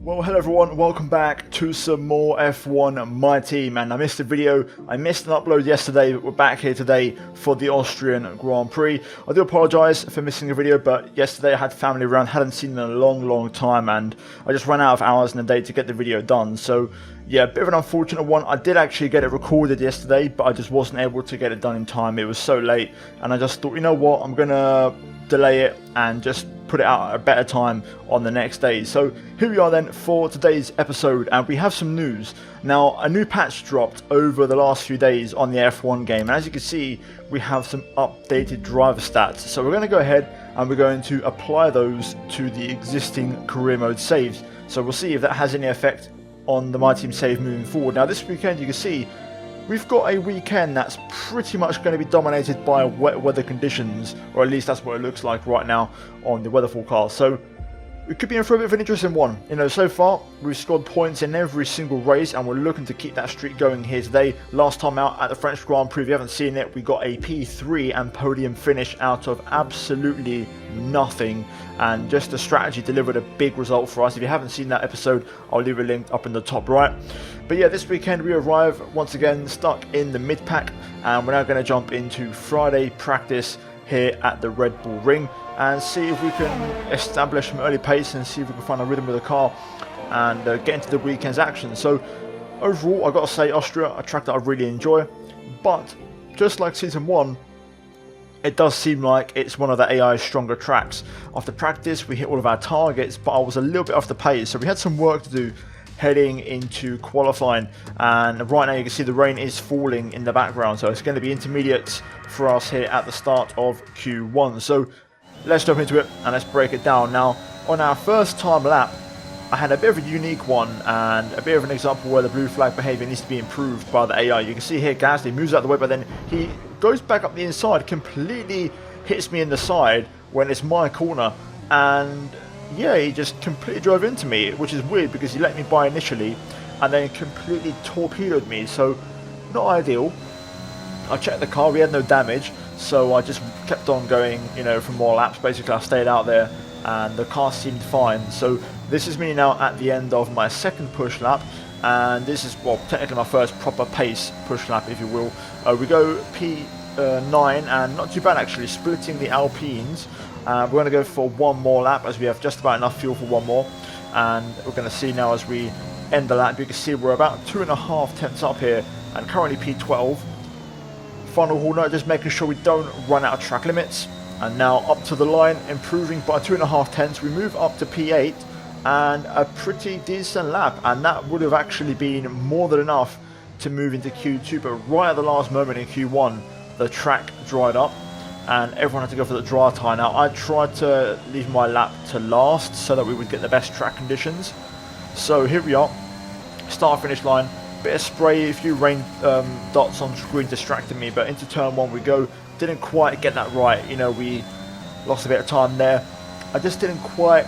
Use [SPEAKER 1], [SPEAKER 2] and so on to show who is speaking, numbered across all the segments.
[SPEAKER 1] Well, hello everyone, welcome back to some more F1 My Team. And I missed a video, I missed an upload yesterday, but we're back here today for the Austrian Grand Prix. I do apologise for missing a video, but yesterday I had family around, hadn't seen them in a long time, and I just ran out of hours in a day to get the video done. So yeah, a bit of an unfortunate one. I did actually get it recorded yesterday, but I just wasn't able to get it done in time. It was so late, and I just thought, you know what, I'm gonna delay it and just put it out at a better time on the next day. So here we are then for today's episode, and we have some news. Now, a new patch dropped over the last few days on the F1 game, and as you can see, we have some updated driver stats. So we're going to go ahead and we're going to apply those to the existing career mode saves. So we'll see if that has any effect on the My Team save moving forward. Now this weekend, you can see we've got a weekend that's pretty much going to be dominated by wet weather conditions, or at least that's what it looks like right now on the weather forecast. So we could be in for a bit of an interesting one. You know, so far we've scored points in every single race, and we're looking to keep that streak going here today. Last time out at the French Grand Prix, if you haven't seen it, we got a P3 and podium finish out of absolutely nothing, and just the strategy delivered a big result for us. If you haven't seen that episode, I'll leave a link up in the top right. But yeah, this weekend we arrive once again stuck in the mid-pack, and we're now going to jump into Friday practice here at the Red Bull Ring and see if we can establish some early pace and see if we can find a rhythm with the car and get into the weekend's action. So overall, I've got to say, Austria, a track that I really enjoy, but just like season 1, it does seem like it's one of the AI's stronger tracks. After practice, we hit all of our targets, but I was a little bit off the pace, so we had some work to do heading into qualifying, and right now you can see the rain is falling in the background, so it's going to be intermediates for us here at the start of Q1. So let's jump into it and let's break it down. Now, on our first time lap, I had a bit of a unique one and a bit of an example where the blue flag behaviour needs to be improved by the AI. You can see here Gasly moves out of the way, but then he goes back up the inside, completely hits me in the side when it's my corner, and yeah, he just completely drove into me, which is weird because he let me by initially and then completely torpedoed me, so not ideal. I checked the car, we had no damage, so I just kept on going, you know, for more laps. Basically I stayed out there and the car seemed fine. So this is me now at the end of my second push lap, and this is, well, technically my first proper pace push lap, if you will. We go P9 and not too bad actually, splitting the Alpines. We're going to go for one more lap as we have just about enough fuel for one more, and we're going to see now as we end the lap, you can see we're about 2.5 tenths up here and currently P12. Final corner, just making sure we don't run out of track limits, and now up to the line, improving by 2.5 tenths. We move up to P8 and a pretty decent lap, and that would have actually been more than enough to move into Q2, but right at the last moment in Q1 the track dried up and everyone had to go for the dry tyre. Now I tried to leave my lap to last so that we would get the best track conditions. So here we are, start finish line, bit of spray, a few rain dots on screen distracted me, but into turn 1 we go. Didn't quite get that right, you know, we lost a bit of time there. I just didn't quite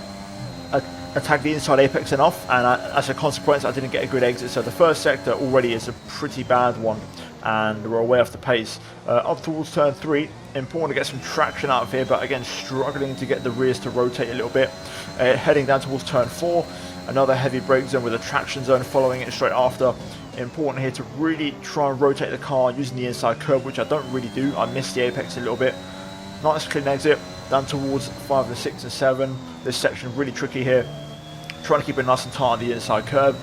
[SPEAKER 1] attack the inside apex enough, and as a consequence I didn't get a good exit. So the first sector already is a pretty bad one and we're way off the pace. Up towards turn 3, important to get some traction out of here, but again struggling to get the rears to rotate a little bit. Heading down towards turn 4, another heavy brake zone with a traction zone following it straight after. Important here to really try and rotate the car using the inside curb, which I don't really do. I missed the apex a little bit. Nice clean exit down towards 5 and 6 and 7. This section really tricky here, trying to keep it nice and tight on the inside curb.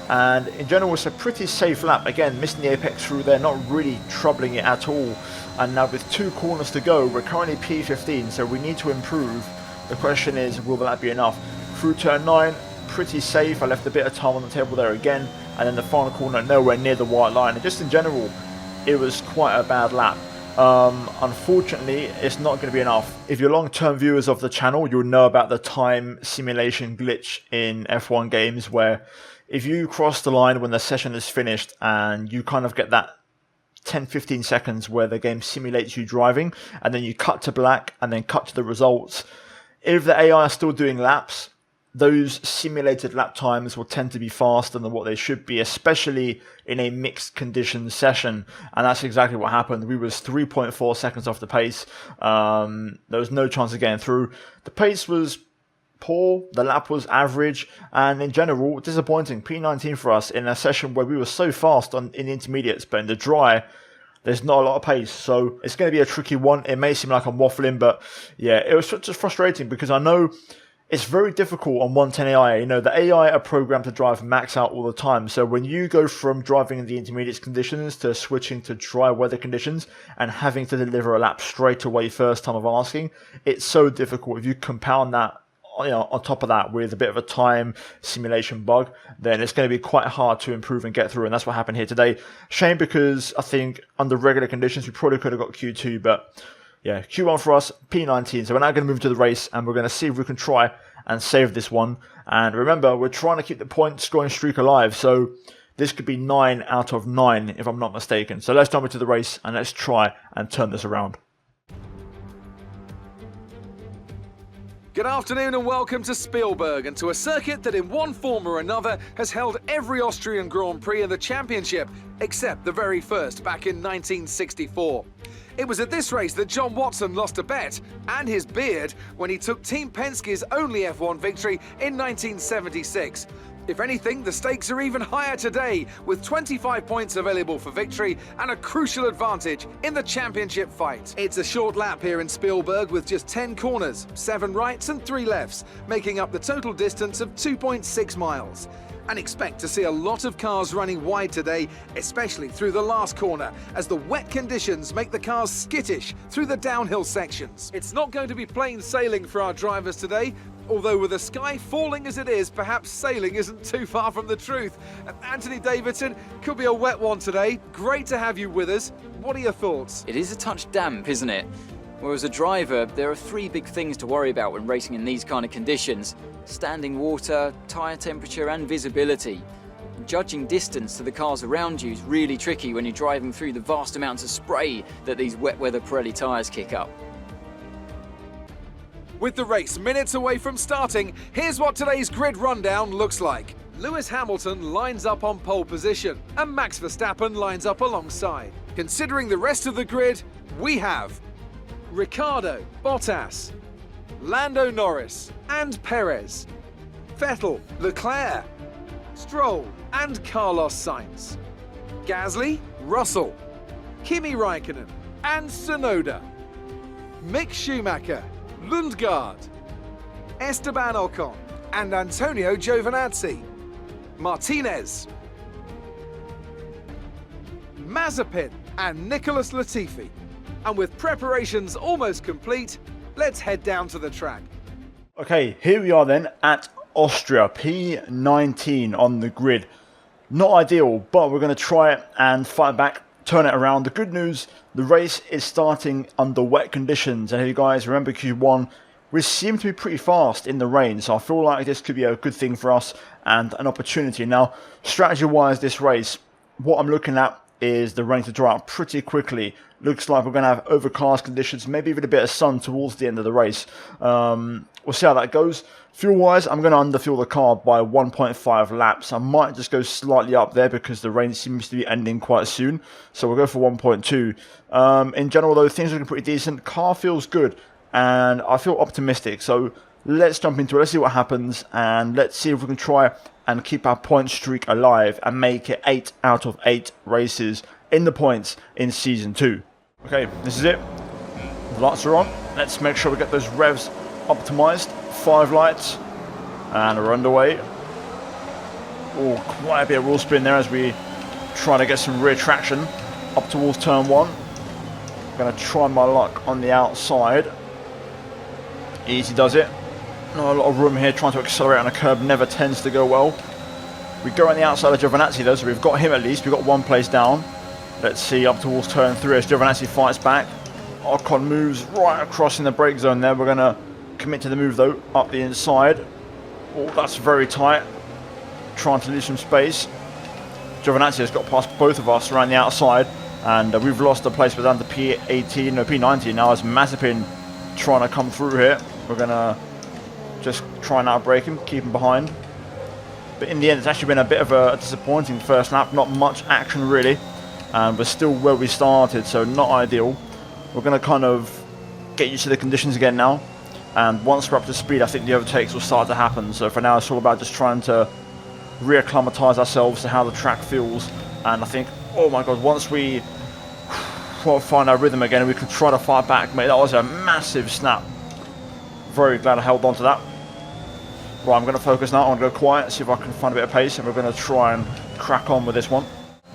[SPEAKER 1] And in general it's a pretty safe lap. Again, missing the apex through there, not really troubling it at all. And now with 2 corners to go, we're currently P15, so we need to improve. The question is, will that be enough? Through turn 9, pretty safe. I left a bit of time on the table there again, and then the final corner nowhere near the white line. And just in general, it was quite a bad lap. Unfortunately, it's not going to be enough. If you're long-term viewers of the channel, you'll know about the time simulation glitch in F1 games, where if you cross the line when the session is finished and you kind of get that 10-15 seconds where the game simulates you driving, and then you cut to black and then cut to the results, if the AI are still doing laps, those simulated lap times will tend to be faster than what they should be, especially in a mixed conditions session. And that's exactly what happened. We was 3.4 seconds off the pace. There was no chance of getting through. The pace was poor, the lap was average, and in general, disappointing. P19 for us in a session where we were so fast in the intermediates, but in the dry, there's not a lot of pace. So it's going to be a tricky one. It may seem like I'm waffling, but yeah, it was just frustrating because I know it's very difficult on 110 AI. You know, the AI are programmed to drive max out all the time. So when you go from driving in the intermediate conditions to switching to dry weather conditions and having to deliver a lap straight away first time of asking, it's so difficult. If you compound that, you know, on top of that with a bit of a time simulation bug, then it's going to be quite hard to improve and get through. And that's what happened here today. Shame, because I think under regular conditions, we probably could have got Q2, but yeah, Q1 for us, P19. So we're now going to move to the race and we're going to see if we can try and save this one. And remember, we're trying to keep the point scoring streak alive. So this could be 9 out of 9 if I'm not mistaken. So let's jump into the race and let's try and turn this around.
[SPEAKER 2] Good afternoon and welcome to Spielberg, and to a circuit that in one form or another has held every Austrian Grand Prix in the championship, except the very first back in 1964. It was at this race that John Watson lost a bet and his beard when he took Team Penske's only F1 victory in 1976. If anything, the stakes are even higher today, with 25 points available for victory and a crucial advantage in the championship fight. It's a short lap here in Spielberg with just 10 corners, 7 rights and 3 lefts, making up the total distance of 2.6 miles. And expect to see a lot of cars running wide today, especially through the last corner, as the wet conditions make the cars skittish through the downhill sections. It's not going to be plain sailing for our drivers today, although with the sky falling as it is, perhaps sailing isn't too far from the truth. Anthony Davidson, could be a wet one today. Great to have you with us. What are your thoughts?
[SPEAKER 3] It is a touch damp, isn't it? Well, as a driver, there are 3 big things to worry about when racing in these kind of conditions: standing water, tyre temperature and visibility. Judging distance to the cars around you is really tricky when you're driving through the vast amounts of spray that these wet weather Pirelli tyres kick up.
[SPEAKER 2] With the race minutes away from starting, here's what today's grid rundown looks like. Lewis Hamilton lines up on pole position and Max Verstappen lines up alongside. Considering the rest of the grid, we have Ricciardo, Bottas, Lando Norris and Perez, Vettel, Leclerc, Stroll and Carlos Sainz, Gasly, Russell, Kimi Raikkonen and Tsunoda, Mick Schumacher, Lundgaard, Esteban Ocon and Antonio Giovinazzi, Martinez, Mazepin and Nicholas Latifi. And with preparations almost complete, let's head down to the track.
[SPEAKER 1] Okay, here we are then at Austria, P19 on the grid. Not ideal, but we're going to try it and fight back, turn it around. The good news, the race is starting under wet conditions. And if you guys remember Q1, we seem to be pretty fast in the rain. So I feel like this could be a good thing for us and an opportunity. Now, strategy-wise, this race, what I'm looking at is the rain to dry out pretty quickly. Looks like we're going to have overcast conditions, maybe even a bit of sun towards the end of the race. We'll see how that goes. Fuel-wise, I'm going to underfuel the car by 1.5 laps. I might just go slightly up there because the rain seems to be ending quite soon. So we'll go for 1.2. In general, though, things are looking pretty decent. Car feels good, and I feel optimistic. So let's jump into it. Let's see what happens, and let's see if we can try and keep our point streak alive and make it 8 out of 8 races in the points in Season 2. Okay, this is it. The lights are on. Let's make sure we get those revs optimized. 5 lights, and we're underway. Oh, quite a bit of wheel spin there as we try to get some rear traction up towards turn 1. Going to try my luck on the outside. Easy does it. Not a lot of room here. Trying to accelerate on a curb never tends to go well. We go on the outside of Giovinazzi though, so we've got him at least. We've got 1 place down. Let's see up towards turn 3 as Giovinazzi fights back. Ocon moves right across in the brake zone there. We're going to commit to the move though, up the inside. Oh, that's very tight. Trying to lose some space. Giovinazzi has got past both of us around the outside, and we've lost the place. We're down to P18, no, P19 now as Mazepin trying to come through here. We're going to just try and outbrake him, keep him behind. But in the end, it's actually been a bit of a disappointing first lap. Not much action really, and we're still where we started, so not ideal. We're going to kind of get used to the conditions again now, And once we're up to speed, I think the overtakes will start to happen. So for now, it's all about just trying to reacclimatise ourselves to how the track feels. And I think, oh my god, once we find our rhythm again, we can try to fight back, mate. That was a massive snap. Very glad I held on to that. Right, I'm going to focus now. I'm going to go quiet, see if I can find a bit of pace, and we're going to try and crack on with this one.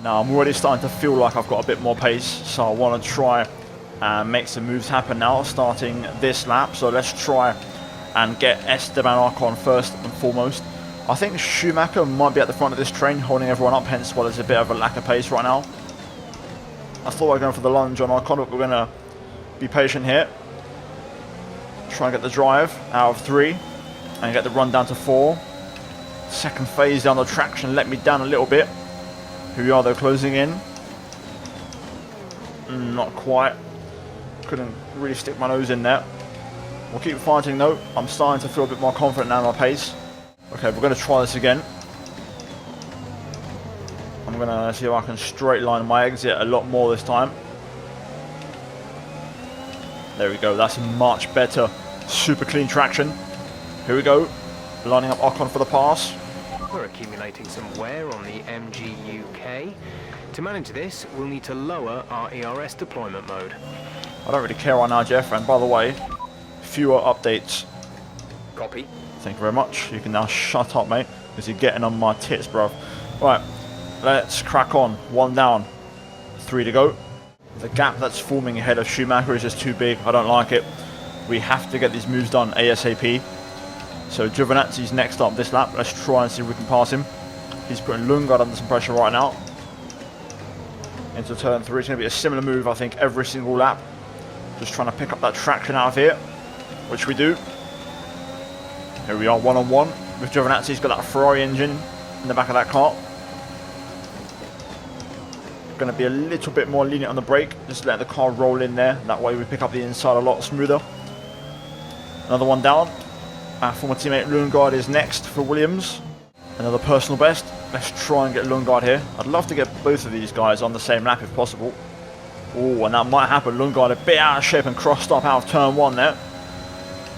[SPEAKER 1] Now, I'm already starting to feel like I've got a bit more pace, so I want to try and make some moves happen now, starting this lap. So let's try and get Esteban Ocon first and foremost. I think Schumacher might be at the front of this train, holding everyone up, hence why there's a bit of a lack of pace right now. I thought we were going for the lunge on Ocon, but we're going to be patient here. Try and get the drive out of 3 and get the run down to 4. Second phase down the traction let me down a little bit. Here we are though, closing in. Not quite. Couldn't really stick my nose in there. We'll keep fighting though. I'm starting to feel a bit more confident now in my pace. Okay, we're going to try this again. I'm going to see if I can straight line my exit a lot more this time. There we go, that's much better. Super clean traction. Here we go. Lining up Ocon for the pass.
[SPEAKER 4] We're accumulating some wear on the MGUK. To manage this, we'll need to lower our ERS deployment mode.
[SPEAKER 1] I don't really care right now, Jeff. And by the way, fewer updates.
[SPEAKER 4] Copy.
[SPEAKER 1] Thank you very much. You can now shut up, mate, because you're getting on my tits, bruv. Right, let's crack on. 1 down, 3 to go. The gap that's forming ahead of Schumacher is just too big. I don't like it. We have to get these moves done ASAP. So Giovinazzi's next up this lap. Let's try and see if we can pass him. He's putting Lundgaard under some pressure right now. Into turn 3. It's going to be a similar move, I think, every single lap. Just trying to pick up that traction out of here, which we do. Here we are, 1-on-1 with Giovinazzi. He's got that Ferrari engine in the back of that car. Going to be a little bit more lenient on the brake, just let the car roll in there. That way we pick up the inside a lot smoother. Another one down. Our former teammate Lundgaard is next for Williams. Another personal best. Let's try and get Lundgaard here. I'd love to get both of these guys on the same lap if possible. Oh, and that might happen. Lundgaard a bit out of shape and crossed up out of turn 1 there.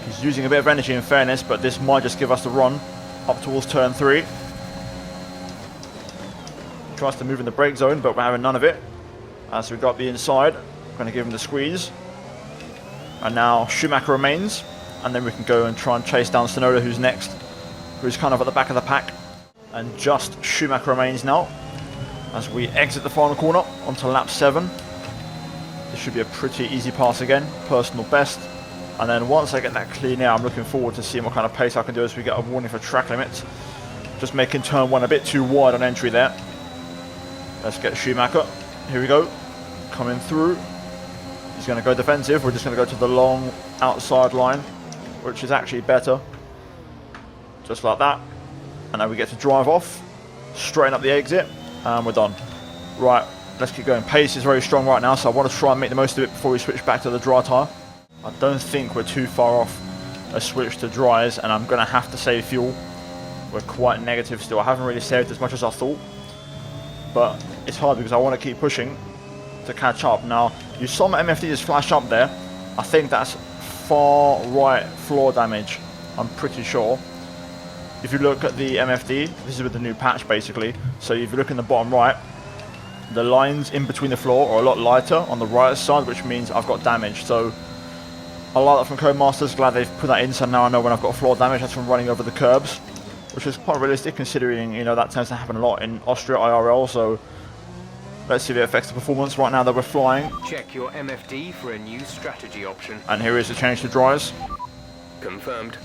[SPEAKER 1] He's using a bit of energy in fairness, but this might just give us the run up towards turn 3. Tries to move in the brake zone, but we're having none of it. As we got the inside, going to give him the squeeze. And now Schumacher remains, and then we can go and try and chase down Tsunoda, who's next, who's kind of at the back of the pack. And just Schumacher remains now, as we exit the final corner onto lap 7. This should be a pretty easy pass again, personal best. And then once I get that clean air, I'm looking forward to seeing what kind of pace I can do as we get a warning for track limits. Just making turn 1 a bit too wide on entry there. Let's get Schumacher. Here we go. Coming through. He's going to go defensive. We're just going to go to the long outside line, which is actually better. Just like that. And now we get to drive off. Straighten up the exit. And we're done. Right. Let's keep going. Pace is very strong right now, so I want to try and make the most of it before we switch back to the dry tyre. I don't think we're too far off a switch to dries, and I'm going to have to save fuel. We're quite negative still. I haven't really saved as much as I thought, but it's hard because I want to keep pushing to catch up. Now, you saw my MFD just flash up there. I think that's far right floor damage, I'm pretty sure. If you look at the MFD, this is with the new patch basically, so if you look in the bottom right, the lines in between the floor are a lot lighter on the right side, which means I've got damage. So I like that from Codemasters. Glad they've put that in, so now I know when I've got floor damage, that's from running over the curbs, which is quite realistic considering, you know, that tends to happen a lot in Austria IRL. So let's see if it affects the performance right now that we're flying.
[SPEAKER 4] Check your MFD for a new strategy option.
[SPEAKER 1] And here is the change to dries.
[SPEAKER 4] Confirmed.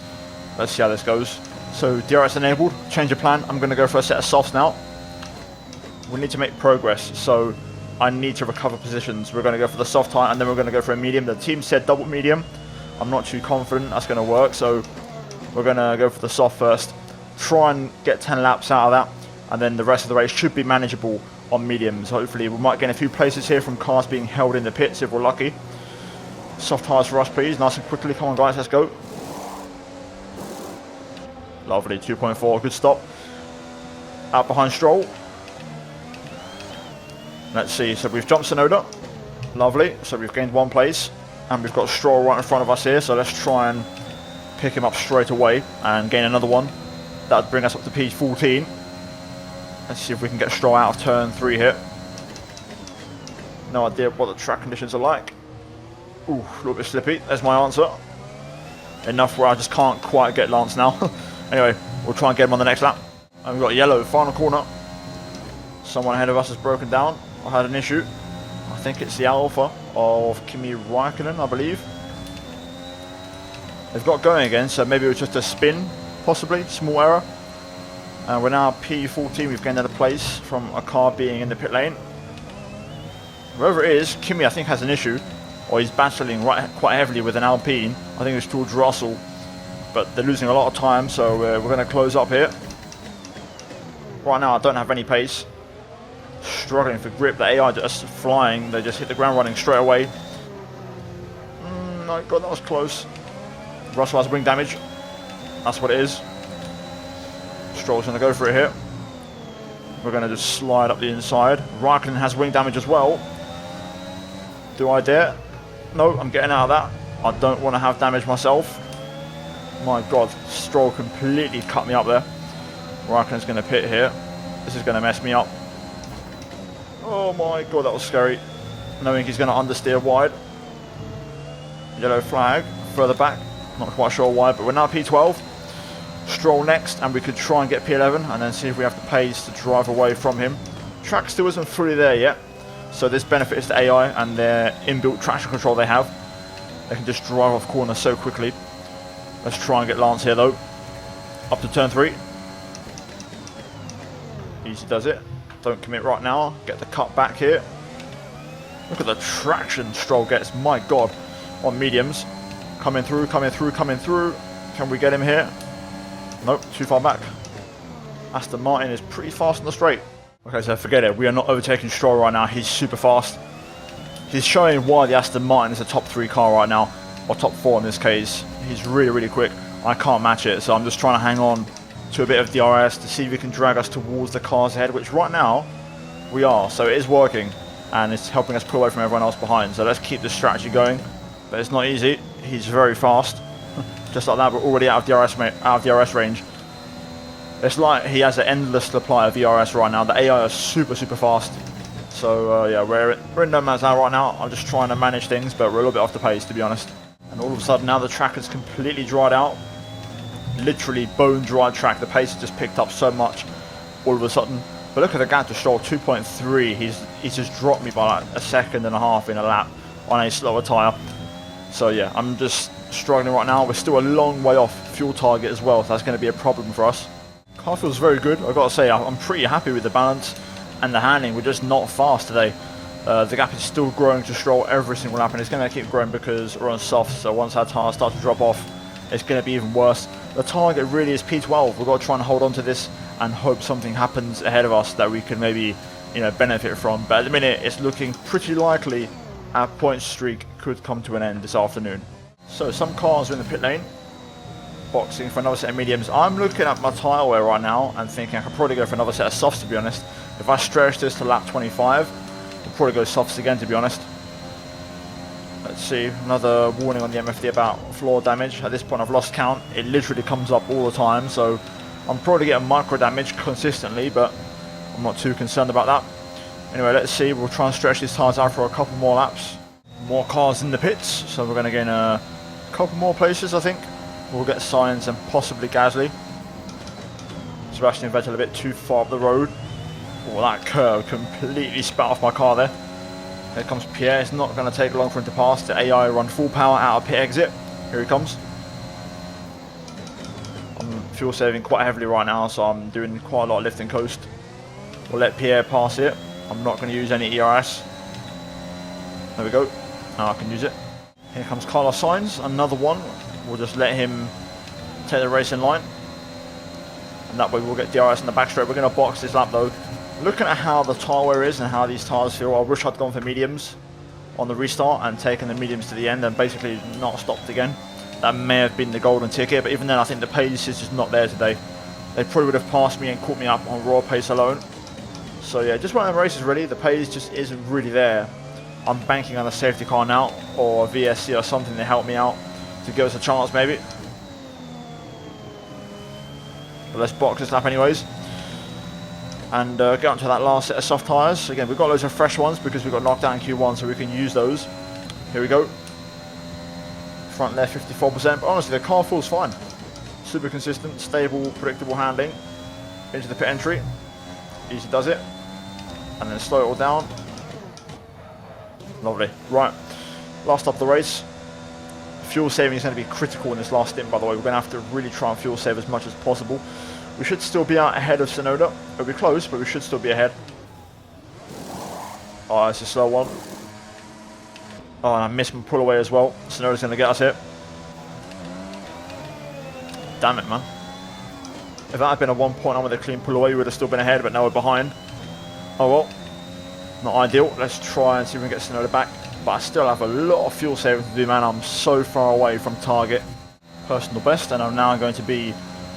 [SPEAKER 1] Let's see how this goes. So DRS enabled, change of plan. I'm going to go for a set of softs now. We need to make progress, so I need to recover positions. We're going to go for the soft tyre, and then we're going to go for a medium. The team said double medium. I'm not too confident that's going to work, so we're going to go for the soft first. Try and get 10 laps out of that, and then the rest of the race should be manageable on mediums. Hopefully we might gain a few places here from cars being held in the pits if we're lucky. Soft tyres for us, please, nice and quickly. Come on guys, let's go. Lovely, 2.4, good stop. Out behind Stroll. Let's see, so we've jumped Tsunoda. Lovely, so we've gained 1 place. And we've got Stroll right in front of us here, so let's try and pick him up straight away and gain another one. That would bring us up to P14. Let's see if we can get Stroll out of turn 3 here. No idea what the track conditions are like. Ooh, a little bit slippy. There's my answer. Enough where I just can't quite get Lance now. Anyway, we'll try and get him on the next lap. And we've got yellow, final corner. Someone ahead of us has broken down. I had an issue. I think it's the Alpha of Kimi Raikkonen, I believe. They've got going again, so maybe it was just a spin, possibly. Small error. And we're now P14. We've gained another place from a car being in the pit lane. Whoever it is, Kimi, I think, has an issue. Or he's battling quite heavily with an Alpine. I think it's towards Russell. But they're losing a lot of time, so we're going to close up here. Right now, I don't have any pace. Struggling for grip. The AI just flying. They just hit the ground running straight away. My God, that was close. Russell has wing damage. That's what it is. Stroll's going to go for it here. We're going to just slide up the inside. Raikkonen has wing damage as well. Do I dare? No, I'm getting out of that. I don't want to have damage myself. My God, Stroll completely cut me up there. Raikkonen's going to pit here. This is going to mess me up. Oh my God, that was scary. Knowing he's going to understeer wide. Yellow flag, further back. Not quite sure why, but we're now P12. Stroll next, and we could try and get P11 and then see if we have the pace to drive away from him. Track still isn't fully there yet, so this benefits the AI and their inbuilt traction control they have. They can just drive off corners so quickly. Let's try and get Lance here though. Up to turn 3. Easy does it. Don't commit right now. Get the cut back here. Look at the traction Stroll gets. My God. On mediums. Coming through, coming through, coming through. Can we get him here? Nope, too far back. Aston Martin is pretty fast on the straight. Okay, so forget it. We are not overtaking Stroll right now. He's super fast. He's showing why the Aston Martin is a top 3 car right now. Or top 4 in this case. He's really, really quick. I can't match it, so I'm just trying to hang on to a bit of DRS to see if we can drag us towards the cars ahead, which right now we are. So it is working, and it's helping us pull away from everyone else behind. So let's keep this strategy going. But it's not easy. He's very fast. Just like that, we're already out of DRS range. It's like he has an endless supply of DRS right now. The AI is super, super fast. So yeah, we're in no man's land right now. I'm just trying to manage things, but we're a little bit off the pace, to be honest. And all of a sudden now the track has completely dried out. Literally bone dry track. The pace has just picked up so much all of a sudden. But look at the gap to Stroll, 2.3. He's just dropped me by like a second and a half in a lap on a slower tyre. So yeah, I'm just struggling right now. We're still a long way off fuel target as well, so that's going to be a problem for us. Car feels very good. I've got to say, I'm pretty happy with the balance and the handling. We're just not fast today. The gap is still growing to Stroll every single lap, and it's going to keep growing because we're on soft. So once our tyres start to drop off, it's going to be even worse. The target really is P12. We've got to try and hold on to this and hope something happens ahead of us that we can maybe, benefit from. But at the minute, it's looking pretty likely our point streak could come to an end this afternoon. So some cars are in the pit lane, boxing for another set of mediums. I'm looking at my tyre wear right now and thinking I could probably go for another set of softs, to be honest. If I stretch this to lap 25, I'll probably go softs again, to be honest. Let's see, another warning on the MFD about floor damage. At this point I've lost count. It literally comes up all the time, so I'm probably getting micro damage consistently, but I'm not too concerned about that. Anyway, let's see, we'll try and stretch these tyres out for a couple more laps. More cars in the pits, so we're going to gain a couple more places, I think. We'll get Sainz and possibly Gasly. Sebastian Vettel a bit too far up the road. Oh, that curve completely spat off my car there. Here comes Pierre. It's not going to take long for him to pass. The AI run full power out of pit exit. Here he comes. I'm fuel saving quite heavily right now, so I'm doing quite a lot of lift and coast. We'll let Pierre pass it. I'm not going to use any ERS. There we go. Now I can use it. Here comes Carlos Sainz, another one. We'll just let him take the race in line. And that way we'll get DRS in the back straight. We're going to box this lap though. Looking at how the tyre wear is and how these tyres feel, I wish I'd gone for mediums on the restart and taken the mediums to the end and basically not stopped again. That may have been the golden ticket, but even then I think the pace is just not there today. They probably would have passed me and caught me up on raw pace alone. So yeah, just one of the races really, the pace just isn't really there. I'm banking on a safety car now, or a VSC or something to help me out, to give us a chance maybe. let's box this lap anyways. And get onto that last set of soft tyres. Again, we've got loads of fresh ones because we got knocked out in Q1, so we can use those. Here we go. Front left 54%, but honestly the car feels fine. Super consistent, stable, predictable handling. Into the pit entry. Easy does it. And then slow it all down. Lovely. Right, last up the race. Fuel saving is going to be critical in this last stint, by the way. We're going to have to really try and fuel save as much as possible. We should still be out ahead of Tsunoda. It'll be close, but we should still be ahead. Oh, it's a slow one. Oh, and I missed my pull away as well. Tsunoda's going to get us here. Damn it, man. If that had been a 1 point on with a clean pull away, we would have still been ahead, but now we're behind. Oh well. Not ideal. Let's try and see if we can get Tsunoda back. But I still have a lot of fuel saving to do, man. I'm so far away from target. Personal best, and I'm now going to be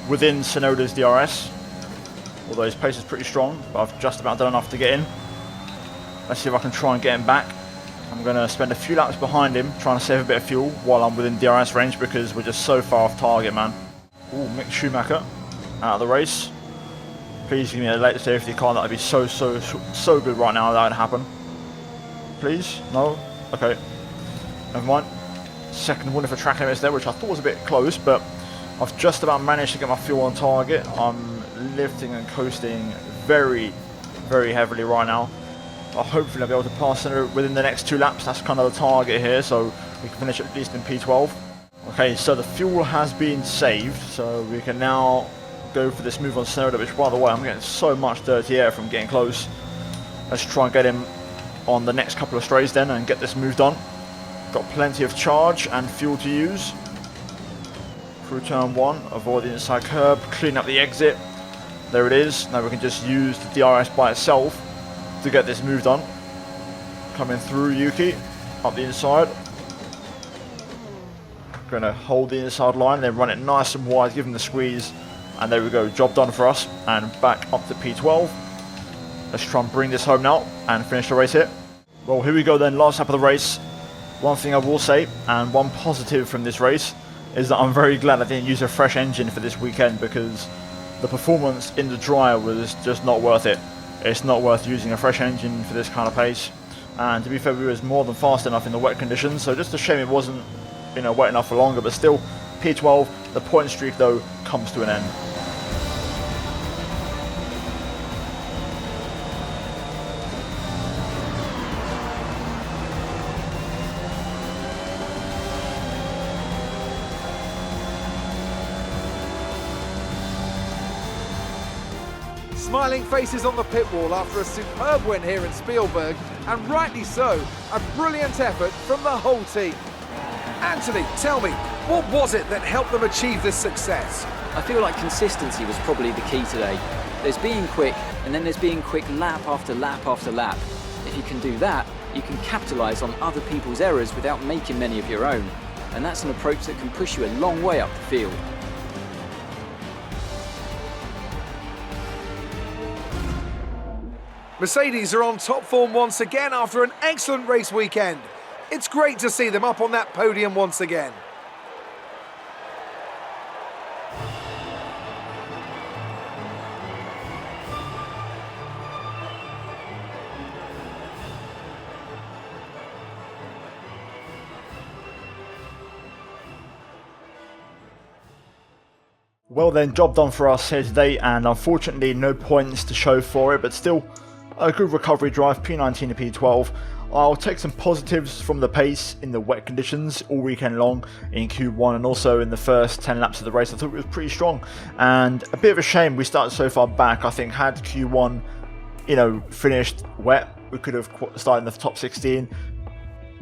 [SPEAKER 1] within Tsunoda's DRS. Although his pace is pretty strong, but I've just about done enough to get in. Let's see if I can try and get him back. I'm going to spend a few laps behind him, trying to save a bit of fuel while I'm within DRS range because we're just so far off target, man. Ooh, Mick Schumacher out of the race. Please give me a late safety car. That would be so good right now. That would happen. Please? No? Okay. Never mind. Second win for track limits there, which I thought was a bit close, but I've just about managed to get my fuel on target. I'm lifting and coasting very heavily right now. Hopefully I'll be able to pass Tsunoda within the next 2 laps. That's kind of the target here, so we can finish at least in P12. Okay, so the fuel has been saved, so we can now go for this move on Tsunoda, which, by the way, I'm getting so much dirty air from getting close. Let's try and get him on the next couple of strays then and get this move done. Got plenty of charge and fuel to use. Through turn 1, avoid the inside curb, clean up the exit. There it is. Now we can just use the DRS by itself to get this move done. Coming through Yuki, up the inside. Gonna hold the inside line, then run it nice and wide, give him the squeeze, and there we go, job done for us. And back up to P12. Let's try and bring this home now and finish the race here. Well, here we go then, last lap of the race. One thing I will say, and one positive from this race, is that I'm very glad I didn't use a fresh engine for this weekend because the performance in the dry was just not worth it. It's not worth using a fresh engine for this kind of pace. And to be fair, we was more than fast enough in the wet conditions, so just a shame it wasn't, you know, wet enough for longer. But still, P12, the point streak though comes to an end.
[SPEAKER 2] Smiling faces on the pit wall after a superb win here in Spielberg, and rightly so, a brilliant effort from the whole team. Anthony, tell me, what was it that helped them achieve this success?
[SPEAKER 3] I feel like consistency was probably the key today. There's being quick, and then there's being quick lap after lap after lap. If you can do that, you can capitalise on other people's errors without making many of your own. And that's an approach that can push you a long way up the field.
[SPEAKER 2] Mercedes are on top form once again after an excellent race weekend. It's great to see them up on that podium once again.
[SPEAKER 1] Well then, job done for us here today, and unfortunately no points to show for it, but still a good recovery drive, P19 to P12. I'll take some positives from the pace in the wet conditions all weekend long in Q1 and also in the first 10 laps of the race. I thought it was pretty strong, and a bit of a shame we started so far back. I think had Q1, you know, finished wet, we could have started in the top 16.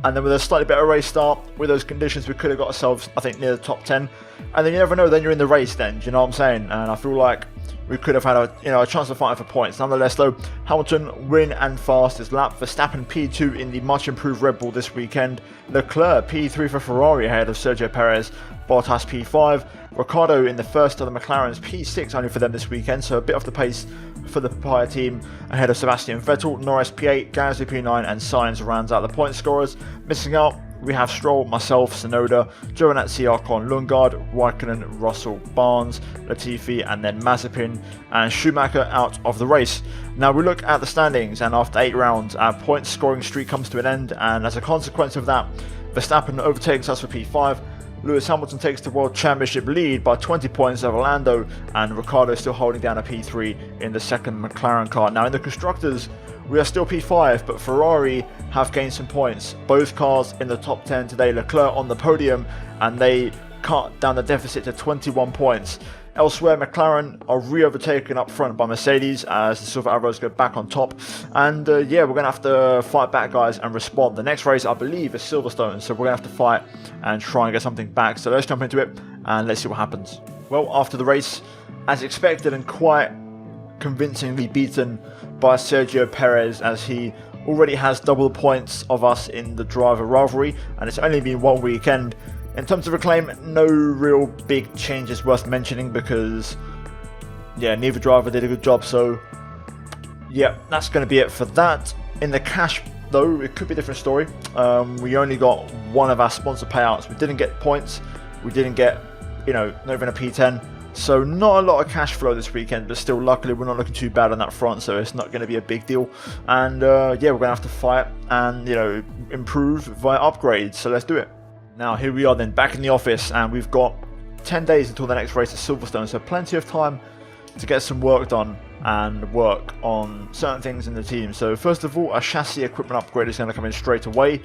[SPEAKER 1] And then with a slightly better race start, with those conditions, we could have got ourselves, I think, near the top 10. And then you never know, then you're in the race then, do you know what I'm saying? And I feel like we could have had a chance of fighting for points. Nonetheless though, Hamilton win and fastest lap. Verstappen P2 in the much improved Red Bull this weekend. Leclerc P3 for Ferrari ahead of Sergio Perez. Bottas P5. Ricciardo in the first of the McLarens, P6 only for them this weekend, so a bit off the pace for the Pire team ahead of Sebastian Vettel. Norris P8, Gasly P9 and Sainz rounds out the point scorers. Missing out we have Stroll, myself, Sonoda, Giovinazzi, Ocon, Lundgaard, Raikkonen, Russell, Barnes, Latifi, and then Mazepin and Schumacher out of the race. Now we look at the standings, and after 8 rounds, our point scoring streak comes to an end, and as a consequence of that, Verstappen overtakes us for P5. Lewis Hamilton takes the World Championship lead by 20 points over Lando, and Ricciardo still holding down a P3 in the second McLaren car. Now in the Constructors, we are still P5, but Ferrari have gained some points. Both cars in the top 10 today, Leclerc on the podium, and they cut down the deficit to 21 points. Elsewhere, McLaren are re-overtaken up front by Mercedes as the Silver Arrows go back on top. And yeah, we're going to have to fight back, guys, and respond. The next race, I believe, is Silverstone, so we're going to have to fight and try and get something back. So let's jump into it and let's see what happens. Well, after the race, as expected and quite convincingly beaten by Sergio Perez, as he already has double the points of us in the driver rivalry, and it's only been one weekend. In terms of Reclaim, no real big changes worth mentioning because, yeah, neither driver did a good job. So, yeah, that's going to be it for that. In the cash, though, it could be a different story. We only got one of our sponsor payouts. We didn't get points. We didn't get, not even a P10. So not a lot of cash flow this weekend, but still, luckily, we're not looking too bad on that front. So it's not going to be a big deal. And, yeah, we're going to have to fight and, improve via upgrades. So let's do it. Now here we are then, back in the office, and we've got 10 days until the next race at Silverstone, so plenty of time to get some work done and work on certain things in the team. So first of all, a chassis equipment upgrade is going to come in straight away.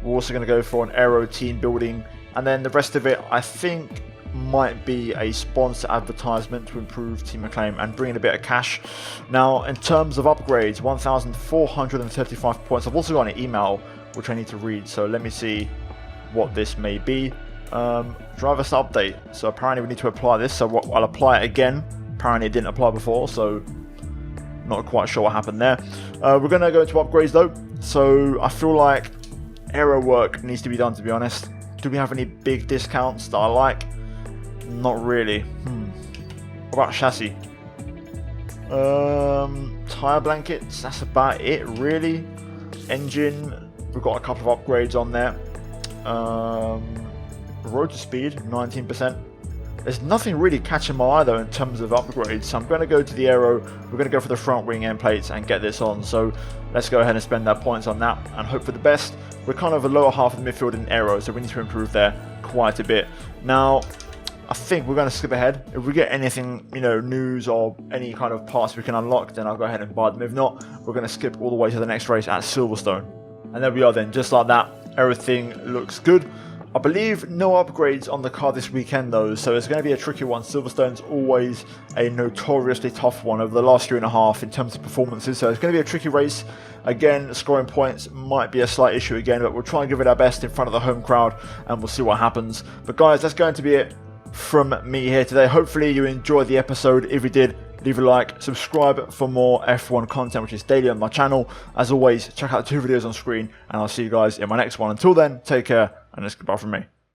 [SPEAKER 1] We're also going to go for an aero team building, and then the rest of it I think might be a sponsor advertisement to improve team acclaim and bring in a bit of cash. Now in terms of upgrades, 1,435 points. I've also got an email which I need to read, so let me see what this may be. Driver's update. So apparently we need to apply this, so I'll apply it again. Apparently it didn't apply before, so not quite sure what happened there. We're going to go into upgrades though, so I feel like aero work needs to be done, to be honest. Do we have any big discounts that I like? Not really. What about chassis? Tyre blankets, that's about it really. Engine, we've got a couple of upgrades on there. Rotor speed 19%. There's nothing really catching my eye though in terms of upgrades, so I'm going to go to the aero. We're going to go for the front wing end plates and get this on, so let's go ahead and spend our points on that and hope for the best. We're kind of the lower half of the midfield in aero, so we need to improve there quite a bit. Now I think we're going to skip ahead. If we get anything, news or any kind of parts we can unlock, then I'll go ahead and buy them. If not, we're going to skip all the way to the next race at Silverstone. And there we are then, just like that. Everything looks good. I believe no upgrades on the car this weekend though, so it's going to be a tricky one. Silverstone's always a notoriously tough one over the last year and a half in terms of performances, so it's going to be a tricky race. Again, scoring points might be a slight issue again, but we'll try and give it our best in front of the home crowd and we'll see what happens. But guys, that's going to be it from me here today. Hopefully you enjoyed the episode. If you did, leave a like, subscribe for more F1 content, which is daily on my channel. As always, check out the 2 videos on screen, and I'll see you guys in my next one. Until then, take care, and it's goodbye from me.